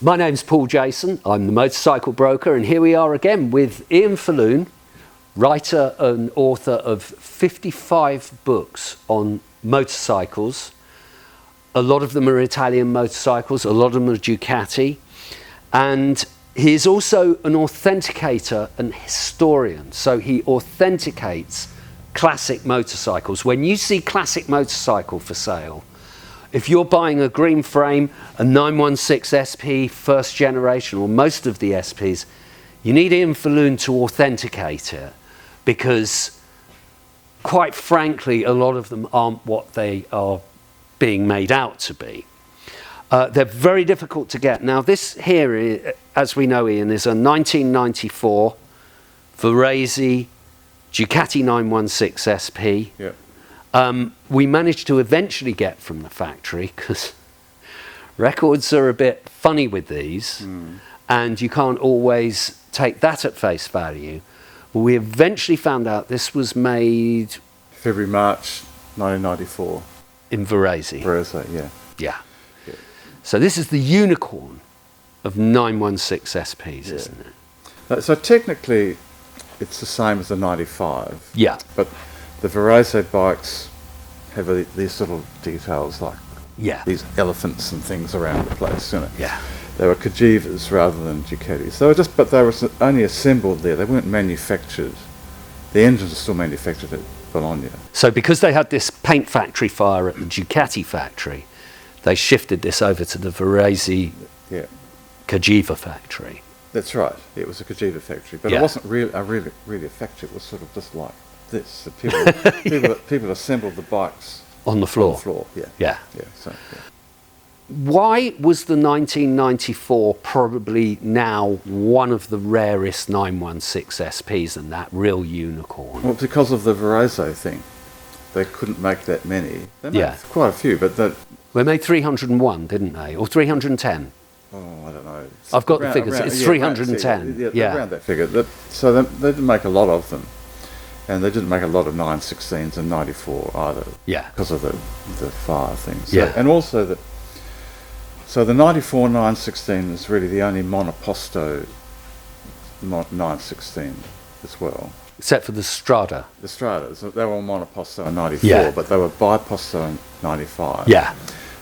My name's Paul Jason, I'm the motorcycle broker, and here we are again with Ian Falloon, writer and author of 55 books on motorcycles. A lot of them are Italian motorcycles, a lot of them are Ducati, and he is also an authenticator and historian, so he authenticates classic motorcycles. When you see classic motorcycle for sale, if you're buying a green frame, a 916 SP first generation, or most of the SPs, you need Ian Falloon to authenticate it, because quite frankly, a lot of them aren't what they are being made out to be. They're very difficult to get. Now this here, as we know, Ian, is a 1994 Varese Ducati 916 SP. Yeah. We managed to eventually get from the factory, because records are a bit funny with these, and you can't always take that at face value. But we eventually found out this was made February, March 1994. in Varese. Varese, yeah. Yeah. Yeah. So this is the unicorn of 916 SPs, Yeah. isn't it? So technically, it's the same as the 95. Yeah. But the Varese bikes have these little details, like Yeah. these elephants and things around the place, you know. Yeah. They were Cagivas rather than Ducatis. But they were only assembled there. They weren't manufactured. The engines are still manufactured at Bologna. So because they had this paint factory fire at the Ducati factory, they shifted this over to the Varese Yeah, Cagiva factory. that's right. It was a Cagiva factory, but Yeah. it wasn't really a factory. It was sort of just like this. The people assembled the bikes On the floor. on the floor. Yeah, Yeah. yeah. So yeah. Why was the 1994 probably now one of the rarest 916 SPs and that real unicorn? Well, because of the Varese thing, they couldn't make that many. They made Yeah. quite a few, but They made 301, didn't they? Or 310? I don't know. I've got the figures. It's 310. Yeah, around that figure. So they didn't make a lot of them, and they didn't make a lot of 916s and 94 either. Yeah. Because of the fire thing. So, Yeah. and also the 94 916 is really the only monoposto 916 as well. Except for the Strada. The Stratas, they were all monoposto in 94, Yeah. but they were biposto in 95. Yeah.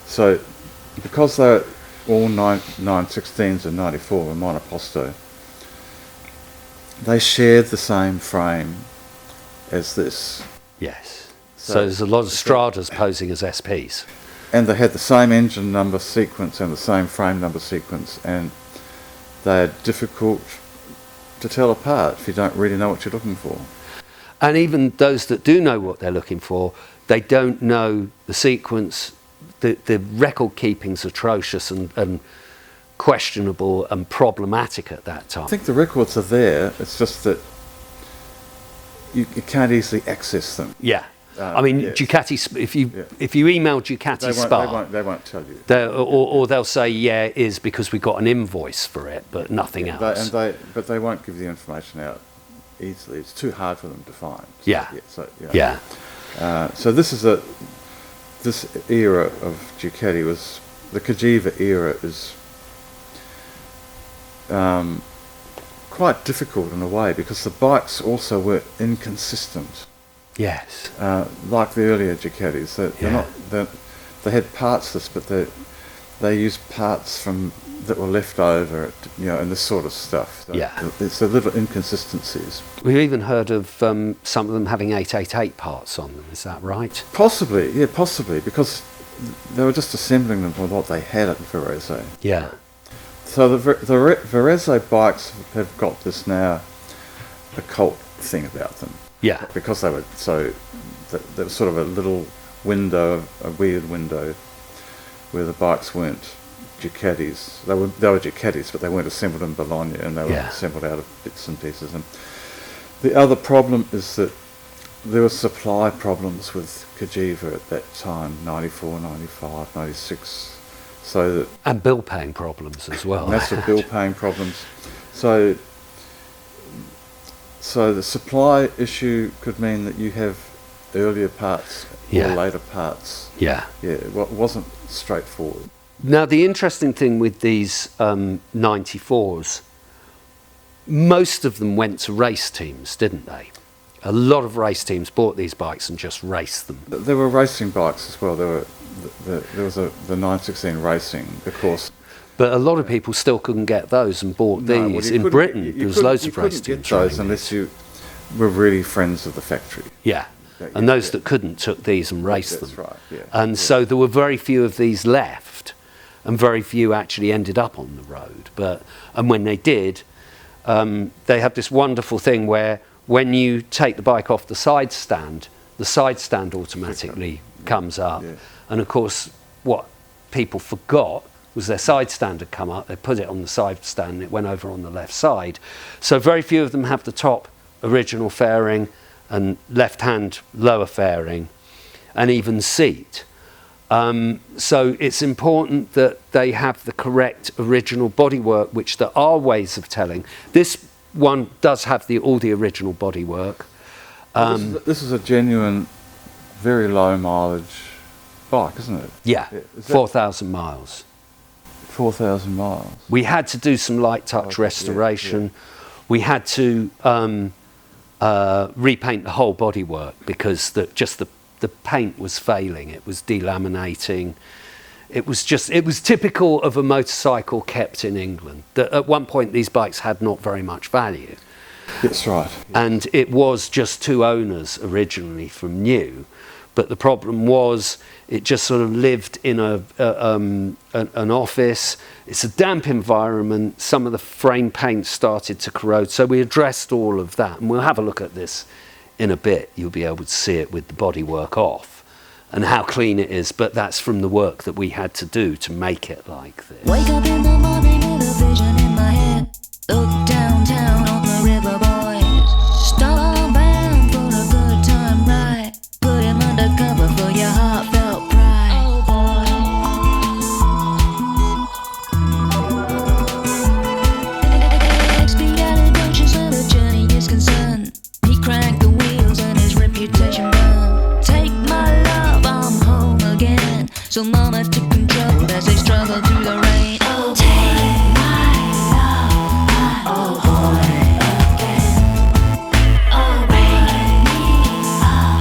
So because they're all 916s and 94 were monoposto, they shared the same frame as this. Yes. So So- there's a lot of Stradas posing as SPs. And they had the same engine number sequence and the same frame number sequence, and they're difficult to tell apart if you don't really know what you're looking for. And even those that do know what they're looking for, they don't know the sequence. The record keeping's atrocious and questionable and problematic at that time. I think the records are there, it's just that you can't easily access them. Yeah. I mean, yes. Ducati, if you email Ducati Spa, They won't tell you. or they'll say, yeah, it is because we got an invoice for it, but nothing else. But they won't give the information out easily. It's too hard for them to find. Yeah. Yeah. Yeah. So this era of Ducati was the Cagiva era is quite difficult in a way, because the bikes also were inconsistent. Yes. Like the earlier Ducatis, they had partsless, but they used parts that were left over, and this sort of stuff. So Yeah. It's the little inconsistencies. We've even heard of some of them having 888 parts on them. Is that right? Possibly, because they were just assembling them with what they had at Varese. Yeah. So the Varese bikes have got this now occult thing about them. Yeah. Because they were there was sort of a little window, a weird window, where the bikes weren't Ducatis. They were Ducatis, but they weren't assembled in Bologna, and they were assembled out of bits and pieces. And the other problem is that there were supply problems with Cagiva at that time, 94, 95, 96. And bill paying problems as well. Massive bill paying problems. So the supply issue could mean that you have earlier parts or later parts. Yeah. Yeah, it wasn't straightforward. Now, the interesting thing with these 94s, most of them went to race teams, didn't they? A lot of race teams bought these bikes and just raced them. There were racing bikes as well. There was the 916 Racing, of course. But a lot of people still couldn't get those and bought these. In Britain, there was loads of race teams. You couldn't get those unless you were really friends of the factory. Yeah. And those that couldn't took these and raced them. That's right, yeah. And so there were very few of these left, and very few actually ended up on the road. And when they did, they have this wonderful thing where when you take the bike off the side stand automatically comes up. Yeah. And of course, what people forgot was their side stand had come up. They put it on the side stand and it went over on the left side. So very few of them have the top original fairing and left-hand lower fairing and even seat. So it's important that they have the correct original bodywork, which there are ways of telling. This one does have all the original bodywork. This is a genuine, very low mileage bike, isn't it? Yeah, 4,000 miles. 4,000 miles. We had to do some light touch restoration. Yeah. We had to repaint the whole bodywork because the paint was failing. It was delaminating. It was typical of a motorcycle kept in England. That at one point these bikes had not very much value. That's right. And it was just two owners originally from new. But the problem was it just sort of lived in an office. It's a damp environment. Some of the frame paint started to corrode. So we addressed all of that. And we'll have a look at this in a bit. You'll be able to see it with the bodywork off and how clean it is. But that's from the work that we had to do to make it like this. Wake up in the morning with a vision in my head. Look downtown on the river, boys. Start bound for a good time ride. Put him undercover for your heartfelt pride. Oh boy. SP approaches where the journey is concerned. He cranked the wheels and his reputation burned. Take my love, I'm home again. So mama took control as they struggle through the rain. Oh, take my love, oh boy, again. Oh, rain me up,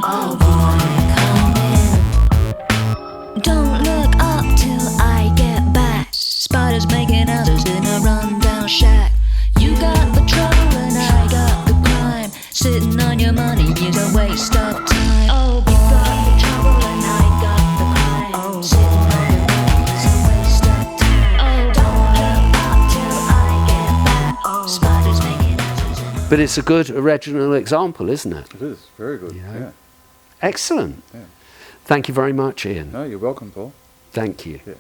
oh boy, come in. Don't look up till I get back. Spiders making houses in a rundown shack. You got the trouble and I got the crime. Sitting on your money is a waste of time. Oh, you got the trouble and I got the crime. Oh, sitting on your money is a waste of time. Oh, don't look up till I get back. Oh, spiders making houses in a But it's a good original example, isn't it? It is, very good. Yeah. Excellent. Yeah. Thank you very much, Ian. No, you're welcome, Paul. Thank you. Yeah.